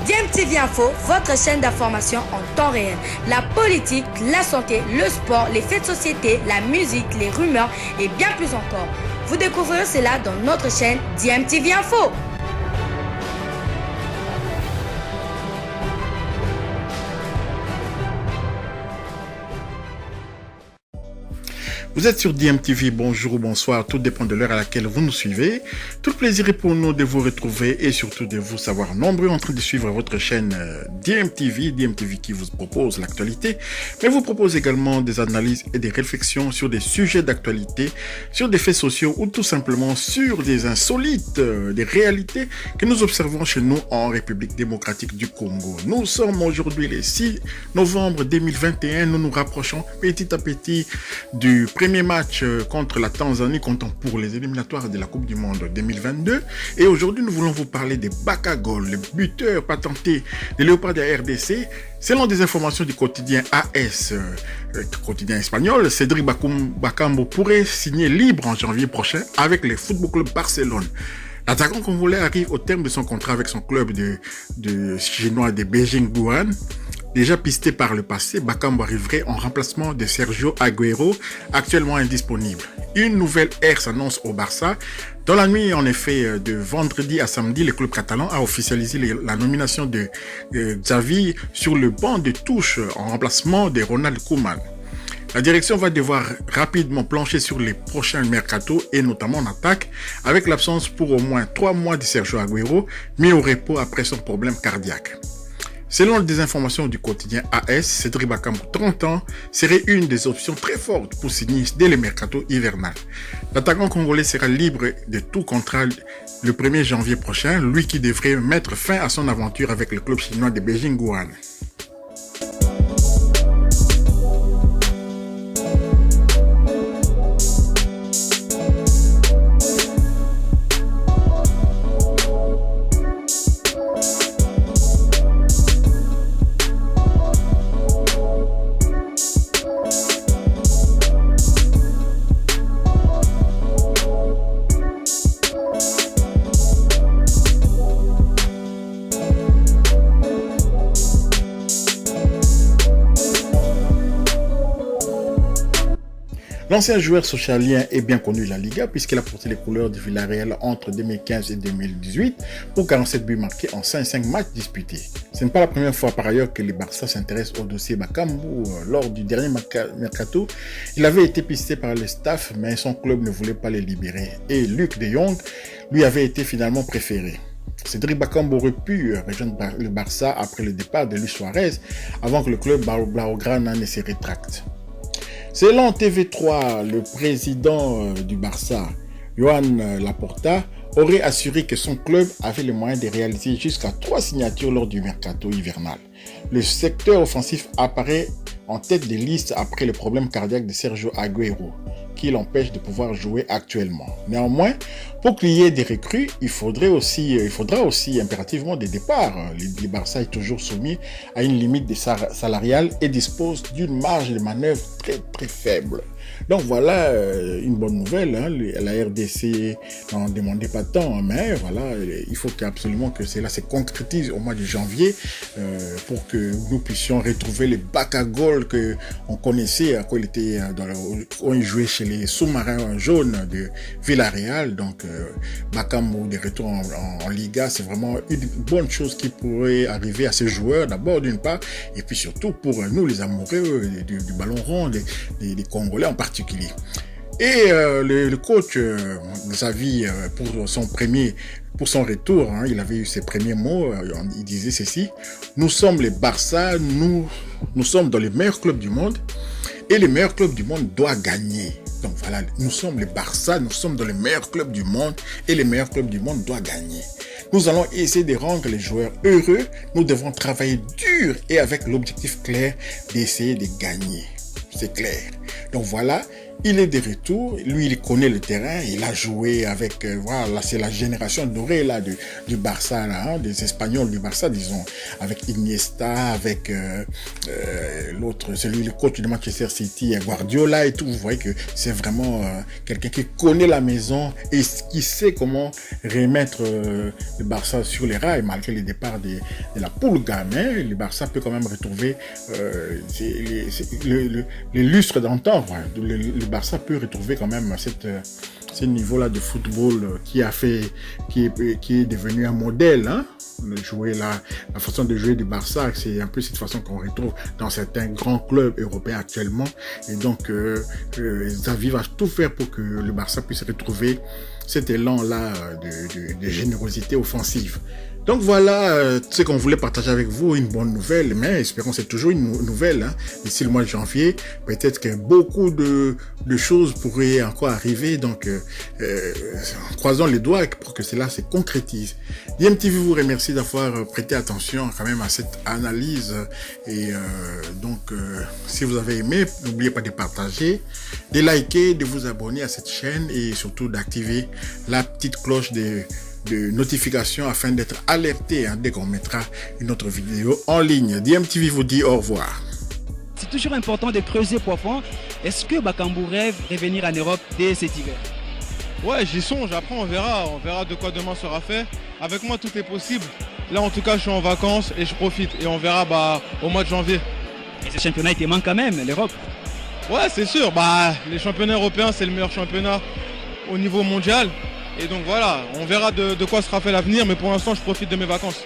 DMTV Info, votre chaîne d'information en temps réel. La politique, la santé, le sport, les faits de société, la musique, les rumeurs et bien plus encore. Vous découvrirez cela dans notre chaîne DMTV Info. Vous êtes sur DMTV, bonjour ou bonsoir, tout dépend de l'heure à laquelle vous nous suivez. Tout le plaisir est pour nous de vous retrouver et surtout de vous savoir nombreux en train de suivre votre chaîne DMTV qui vous propose l'actualité, mais vous propose également des analyses et des réflexions sur des sujets d'actualité, sur des faits sociaux ou tout simplement sur des insolites, des réalités que nous observons chez nous en République démocratique du Congo. Nous sommes aujourd'hui le 6 novembre 2021, nous nous rapprochons petit à petit du premier match contre la Tanzanie, comptant pour les éliminatoires de la Coupe du Monde 2022. Et aujourd'hui, nous voulons vous parler des Bakagol, le buteur patenté des Léopards de la RDC. Selon des informations du quotidien AS, quotidien espagnol, Cédric Bakambu pourrait signer libre en janvier prochain avec le Football Club Barcelone. L'attaquant congolais arrive au terme de son contrat avec son club de chinois de Beijing Guoan. Déjà pisté par le passé, Bakambu arriverait en remplacement de Sergio Agüero, actuellement indisponible. Une nouvelle ère s'annonce au Barça. Dans la nuit, en effet, de vendredi à samedi, le club catalan a officialisé la nomination de Xavi sur le banc de touche en remplacement de Ronald Koeman. La direction va devoir rapidement plancher sur les prochains mercatos et notamment en attaque, avec l'absence pour au moins 3 mois de Sergio Agüero, mis au repos après son problème cardiaque. Selon des informations du quotidien AS, Cédric Bakambu, 30 ans, serait une des options très fortes pour signer dès le mercato hivernal. L'attaquant congolais sera libre de tout contrat le 1er janvier prochain, lui qui devrait mettre fin à son aventure avec le club chinois de Beijing Guoan. L'ancien joueur socialien est bien connu de la Liga puisqu'il a porté les couleurs du Villarreal entre 2015 et 2018 pour 47 buts marqués en 5 matchs disputés. Ce n'est pas la première fois par ailleurs que les Barça s'intéressent au dossier Bakambu. Lors du dernier mercato, il avait été pisté par le staff mais son club ne voulait pas le libérer et Luc de Jong lui avait été finalement préféré. Cédric Bakambu aurait pu rejoindre le Barça après le départ de Luis Suarez avant que le club Blaugrana ne se rétracte. Selon TV3, le président du Barça, Joan Laporta, aurait assuré que son club avait les moyens de réaliser jusqu'à 3 signatures lors du mercato hivernal. Le secteur offensif apparaît en tête des listes après le problème cardiaque de Sergio Agüero, qui l'empêche de pouvoir jouer actuellement. Néanmoins, pour qu'il y ait des recrues, il faudra aussi impérativement des départs. Le Barça est toujours soumis à une limite salariale et dispose d'une marge de manœuvre très faible. Donc voilà une bonne nouvelle. La RDC n'en demandait pas tant, mais voilà, il faut absolument que cela se concrétise au mois de janvier pour que nous puissions retrouver les Bakagol que on connaissait quand il jouait chez les sous-marins jaunes de Villarreal. Donc Bakambu de retour en Liga, c'est vraiment une bonne chose qui pourrait arriver à ces joueurs d'abord d'une part, et puis surtout pour nous les amoureux du ballon rond, des Congolais en particulier. Et le coach Xavi pour son retour, il avait eu ses premiers mots, il disait ceci: nous sommes les Barça, nous sommes dans les meilleurs clubs du monde et les meilleurs clubs du monde doivent gagner. Donc voilà, nous sommes les Barça, nous sommes dans les meilleurs clubs du monde et les meilleurs clubs du monde doivent gagner. Nous allons essayer de rendre les joueurs heureux, nous devons travailler dur et avec l'objectif clair d'essayer de gagner. C'est clair. Donc voilà, Il est de retour, lui il connaît le terrain, il a joué avec, voilà, c'est la génération dorée là du Barça, là, hein, des Espagnols du Barça, disons, avec Iniesta, avec l'autre, celui le coach de Manchester City, Guardiola et tout. Vous voyez que c'est vraiment quelqu'un qui connaît la maison et qui sait comment remettre le Barça sur les rails malgré le départ de la Pulga. Mais le Barça peut quand même retrouver les lustres d'antan. Le Barça peut retrouver quand même ce niveau-là de football qui est devenu un modèle, hein? La façon de jouer du Barça, c'est un peu cette façon qu'on retrouve dans certains grands clubs européens actuellement. Et donc, Xavi va tout faire pour que le Barça puisse retrouver cet élan-là de générosité offensive. Donc voilà ce qu'on voulait partager avec vous, une bonne nouvelle, mais espérons que c'est toujours une nouvelle. Hein. D'ici le mois de janvier, peut-être que beaucoup de choses pourraient encore arriver, donc croisons les doigts pour que cela se concrétise. DMTV vous remercie d'avoir prêté attention quand même à cette analyse et donc si vous avez aimé, n'oubliez pas de partager, de liker, de vous abonner à cette chaîne et surtout d'activer la petite cloche de notification afin d'être alerté dès qu'on mettra une autre vidéo en ligne. DMTV vous dit au revoir. C'est toujours important de creuser profond. Est-ce que Bakambu rêve revenir en Europe dès cet hiver? Ouais, j'y songe. Après, on verra de quoi demain sera fait. Avec moi, tout est possible. Là, en tout cas, je suis en vacances et je profite. Et on verra au mois de janvier. Et ce championnat, il te manque quand même, l'Europe. Ouais, c'est sûr. Les championnats européens, c'est le meilleur championnat au niveau mondial. Et donc voilà, on verra de quoi sera fait l'avenir, mais pour l'instant, je profite de mes vacances.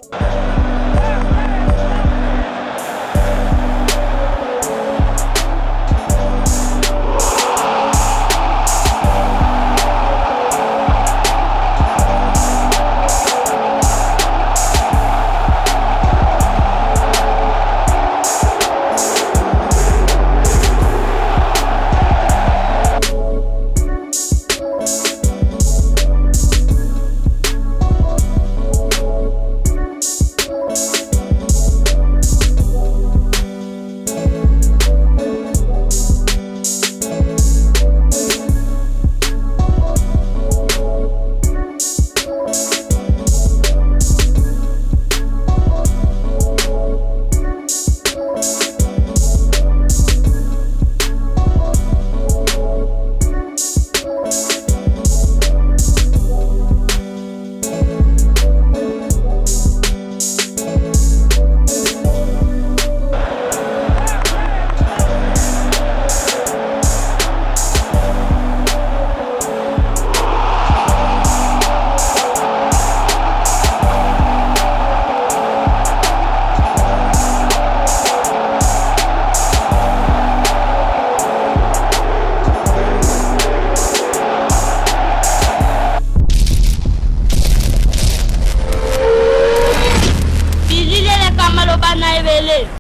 Malobana Evele.